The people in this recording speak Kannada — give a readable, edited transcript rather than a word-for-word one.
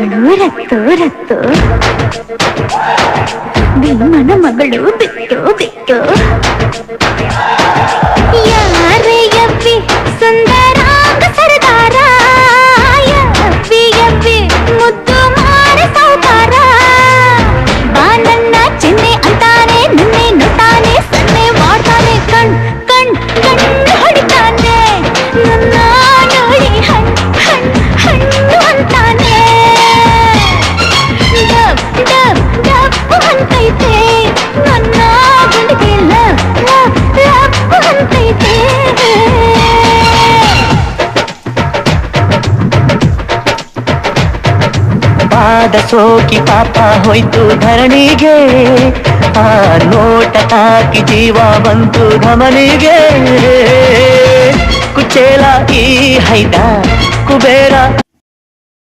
ಮಗಳು ರತ್ತು ರತ್ತು, ಭೀಮನ ಮಗಳು ಬಿಟ್ಟು ಬಿಟ್ಟು. ಯಾರೇ ಯವ್ವಿ ಸುಂದರಾಂಗ ಸರದಾರ, ಯವ್ವಿ ಯವ್ವಿ ಮುದ್ದು ಮಾರ ಸೌಕಾರ. ಬಾ ನನ್ನ ಚಿನ್ನೆ ಅಂತಾನೆ, ನಿನ್ನೆ ನೋಡ್ತಾನೆ, ಸನ್ನೆ ಮಾಡ್ತಾನೆ, ಕಣ್ ಕಣ್ ಕಣ್ಣು ಹೊಡಿತಾನೆ. ನನ್ನ ನೋಡಿ ಹಣ್ಣು ಅಂತಾನೆ. ಡಬ್ಬು ಅಂತೈತೆ ನನ್ನ ಗುಂಡಿಗೆ, ಲಬ್ಬು ಅಂತೈತೆ. ಪಾದ ಸೋಕಿ ಪಾಪ ಹೋಯ್ತು ಧರಣಿಗೆ, ಆ ನೋಟ ತಾಕಿ ಜೀವ ಬಂತು ಧಮನಿಗೆ. ಕುಚೇಲ ಈ ಹೈದ, ಕುಬೇರ